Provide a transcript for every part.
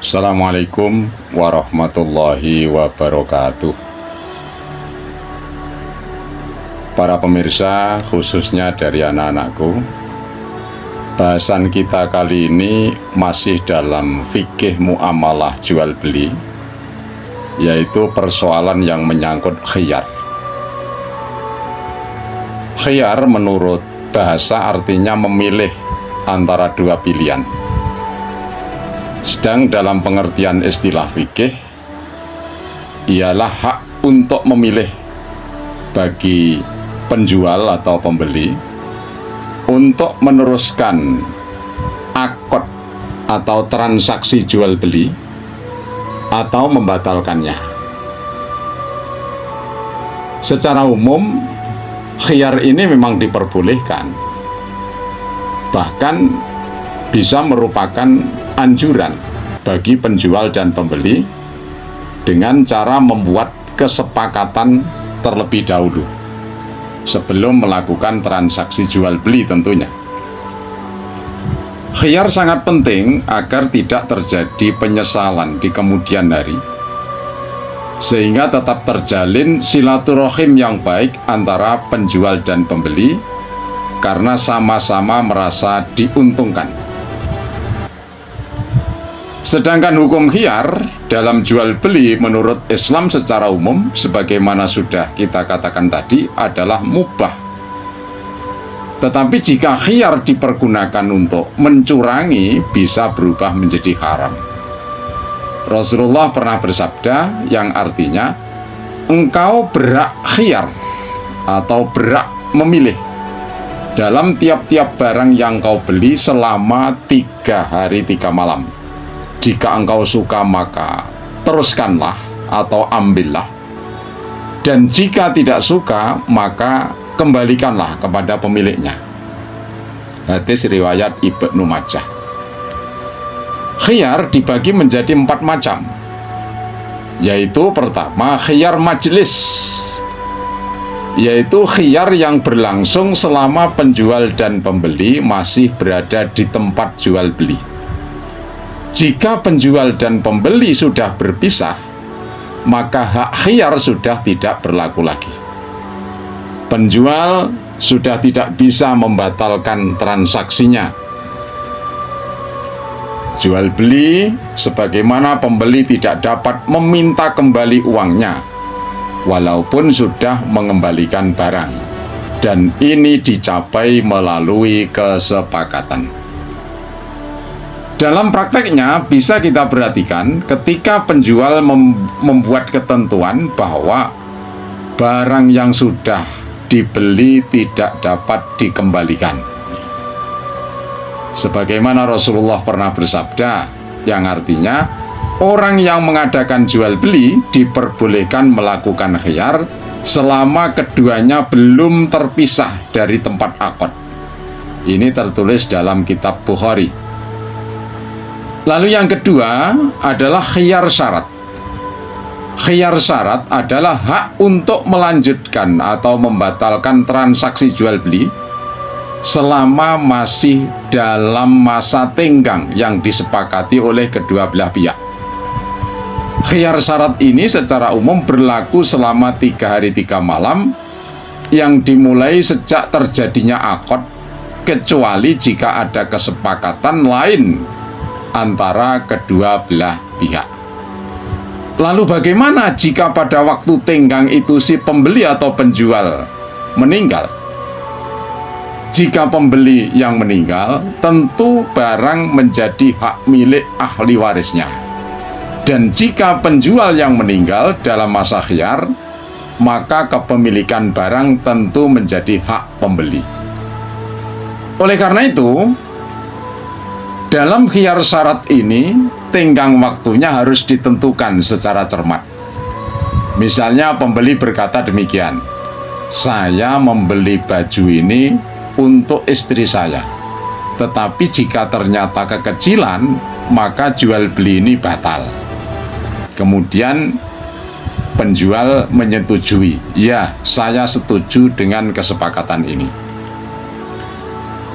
Assalamualaikum warahmatullahi wabarakatuh. Para pemirsa, khususnya dari anak-anakku, bahasan kita kali ini masih dalam fikih muamalah jual beli, yaitu persoalan yang menyangkut khiyar. Khiyar menurut bahasa artinya memilih antara dua pilihan. Sedang dalam pengertian istilah fikih ialah hak untuk memilih bagi penjual atau pembeli untuk meneruskan akad atau transaksi jual beli atau membatalkannya. Secara umum, khiyar ini memang diperbolehkan, bahkan bisa merupakan anjuran bagi penjual dan pembeli dengan cara membuat kesepakatan terlebih dahulu sebelum melakukan transaksi jual beli tentunya. Khiyar sangat penting agar tidak terjadi penyesalan di kemudian hari, sehingga tetap terjalin silaturahim yang baik antara penjual dan pembeli karena sama-sama merasa diuntungkan. Sedangkan hukum khiyar dalam jual beli menurut Islam secara umum, sebagaimana sudah kita katakan tadi, adalah mubah. Tetapi jika khiyar dipergunakan untuk mencurangi, bisa berubah menjadi haram. Rasulullah pernah bersabda yang artinya, engkau berhak khiyar atau berhak memilih dalam tiap-tiap barang yang kau beli selama 3 hari 3 malam. Jika engkau suka maka teruskanlah atau ambillah, dan jika tidak suka maka kembalikanlah kepada pemiliknya. Hadis riwayat Ibnu Majah. Khiyar dibagi menjadi 4 macam, yaitu pertama khiyar majelis, yaitu khiyar yang berlangsung selama penjual dan pembeli masih berada di tempat jual beli. Jika penjual dan pembeli sudah berpisah, maka hak khiyar sudah tidak berlaku lagi. Penjual sudah tidak bisa membatalkan transaksinya. Jual beli, sebagaimana pembeli tidak dapat meminta kembali uangnya, walaupun sudah mengembalikan barang, dan ini dicapai melalui kesepakatan. Dalam prakteknya bisa kita perhatikan ketika penjual membuat ketentuan bahwa barang yang sudah dibeli tidak dapat dikembalikan. Sebagaimana Rasulullah pernah bersabda yang artinya orang yang mengadakan jual beli diperbolehkan melakukan khiyar selama keduanya belum terpisah dari tempat akad. Ini tertulis dalam kitab Bukhari. Lalu yang kedua adalah khiyar syarat. Khiyar syarat adalah hak untuk melanjutkan atau membatalkan transaksi jual beli selama masih dalam masa tenggang yang disepakati oleh kedua belah pihak. Khiyar syarat ini secara umum berlaku selama 3 hari 3 malam yang dimulai sejak terjadinya akad, kecuali jika ada kesepakatan lain antara kedua belah pihak. Lalu bagaimana jika pada waktu tenggang itu si pembeli atau penjual meninggal? Jika pembeli yang meninggal, tentu barang menjadi hak milik ahli warisnya. Dan jika penjual yang meninggal dalam masa khiyar, maka kepemilikan barang tentu menjadi hak pembeli. Oleh karena itu, dalam khiyar syarat ini, tenggang waktunya harus ditentukan secara cermat. Misalnya pembeli berkata demikian, saya membeli baju ini untuk istri saya, tetapi jika ternyata kekecilan, maka jual beli ini batal. Kemudian penjual menyetujui, ya saya setuju dengan kesepakatan ini.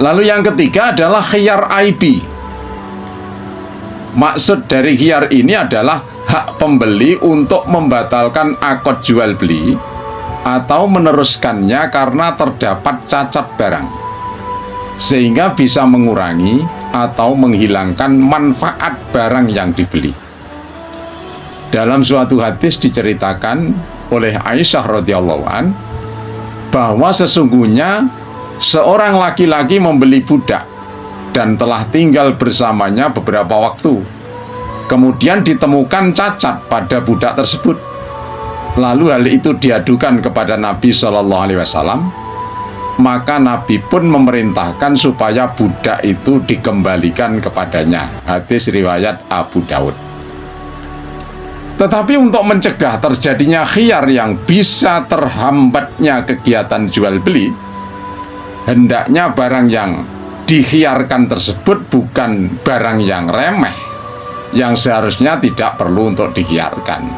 Lalu yang ketiga adalah khiyar aibi. Maksud dari khiyar ini adalah hak pembeli untuk membatalkan akad jual beli atau meneruskannya karena terdapat cacat barang, sehingga bisa mengurangi atau menghilangkan manfaat barang yang dibeli. Dalam suatu hadis diceritakan oleh Aisyah radhiyallahu an bahwa sesungguhnya seorang laki-laki membeli budak dan telah tinggal bersamanya beberapa waktu. Kemudian ditemukan cacat pada budak tersebut. Lalu hal itu diadukan kepada Nabi Shallallahu Alaihi Wasallam. Maka Nabi pun memerintahkan supaya budak itu dikembalikan kepadanya. Hadis riwayat Abu Daud. Tetapi untuk mencegah terjadinya khiyar yang bisa terhambatnya kegiatan jual beli, hendaknya barang yang dikhiarkan tersebut bukan barang yang remeh, yang seharusnya tidak perlu untuk dikhiarkan,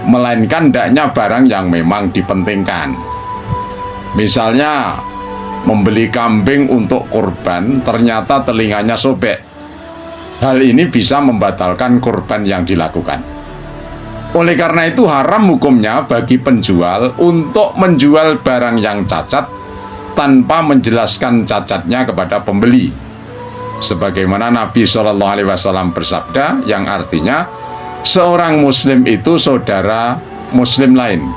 melainkan hendaknya barang yang memang dipentingkan. Misalnya membeli kambing untuk kurban, ternyata telinganya sobek. Hal ini bisa membatalkan kurban yang dilakukan. Oleh karena itu haram hukumnya bagi penjual untuk menjual barang yang cacat tanpa menjelaskan cacatnya kepada pembeli. Sebagaimana Nabi SAW bersabda, yang artinya seorang muslim itu saudara muslim lain.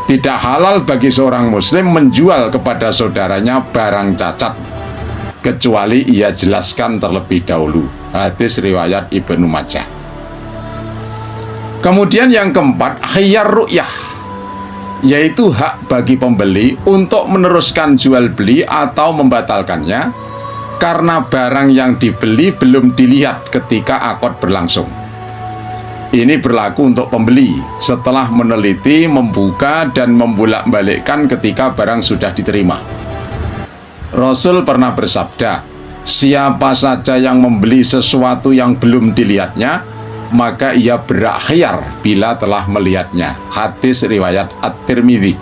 Tidak halal bagi seorang muslim menjual kepada saudaranya barang cacat kecuali ia jelaskan terlebih dahulu. Hadis riwayat Ibnu Majah. Kemudian yang keempat, khiyar ru'yah, yaitu hak bagi pembeli untuk meneruskan jual beli atau membatalkannya karena barang yang dibeli belum dilihat ketika akad berlangsung. Ini berlaku untuk pembeli setelah meneliti, membuka, dan membolak-balikkan ketika barang sudah diterima. Rasul pernah bersabda, siapa saja yang membeli sesuatu yang belum dilihatnya, maka ia berhak khiyar bila telah melihatnya. Hadis riwayat At-Tirmidzi.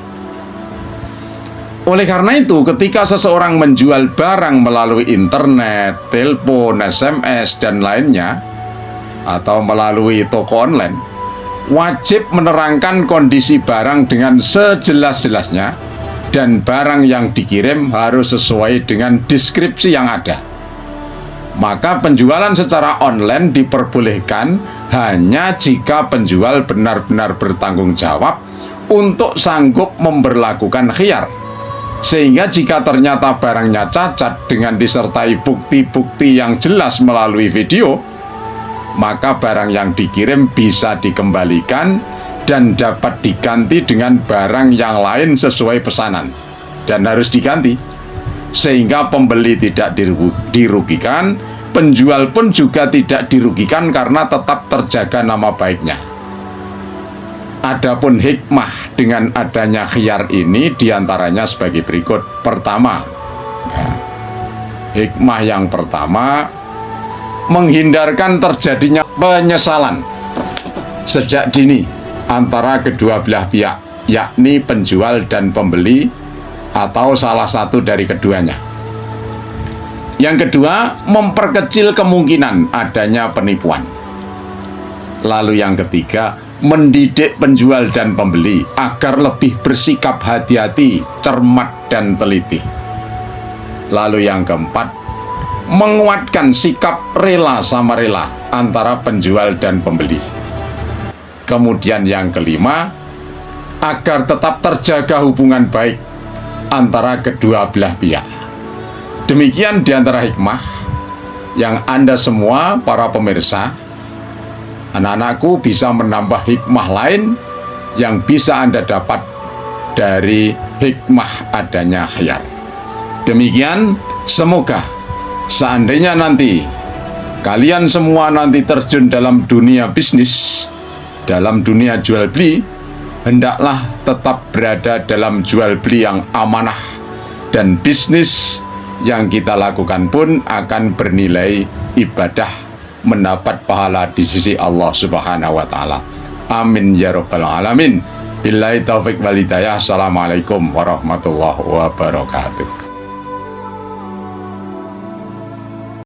Oleh karena itu, ketika seseorang menjual barang melalui internet, telepon, SMS, dan lainnya, atau melalui toko online, wajib menerangkan kondisi barang dengan sejelas-jelasnya, dan barang yang dikirim harus sesuai dengan deskripsi yang ada. Maka penjualan secara online diperbolehkan hanya jika penjual benar-benar bertanggung jawab untuk sanggup memberlakukan khiyar. Sehingga jika ternyata barangnya cacat dengan disertai bukti-bukti yang jelas melalui video, maka barang yang dikirim bisa dikembalikan dan dapat diganti dengan barang yang lain sesuai pesanan, dan harus diganti, sehingga pembeli tidak dirugikan, penjual pun juga tidak dirugikan karena tetap terjaga nama baiknya. Adapun hikmah dengan adanya khiyar ini diantaranya sebagai berikut. Pertama, hikmah yang pertama, menghindarkan terjadinya penyesalan sejak dini antara kedua belah pihak, yakni penjual dan pembeli atau salah satu dari keduanya. Yang kedua, memperkecil kemungkinan adanya penipuan. Lalu yang ketiga, mendidik penjual dan pembeli agar lebih bersikap hati-hati, cermat, dan teliti. Lalu yang keempat, menguatkan sikap rela sama rela antara penjual dan pembeli. Kemudian yang kelima, agar tetap terjaga hubungan baik antara kedua belah pihak. Demikian diantara hikmah yang Anda semua, para pemirsa, anak-anakku, bisa menambah hikmah lain yang bisa Anda dapat dari hikmah adanya khiyar. Demikian, semoga seandainya nanti kalian semua nanti terjun dalam dunia bisnis, dalam dunia jual beli, hendaklah tetap berada dalam jual beli yang amanah, dan bisnis yang kita lakukan pun akan bernilai ibadah, mendapat pahala di sisi Allah Subhanahu wa Ta'ala. Amin ya rabbal alamin. Billahi taufik wal hidayah. Assalamualaikum warahmatullahi wabarakatuh.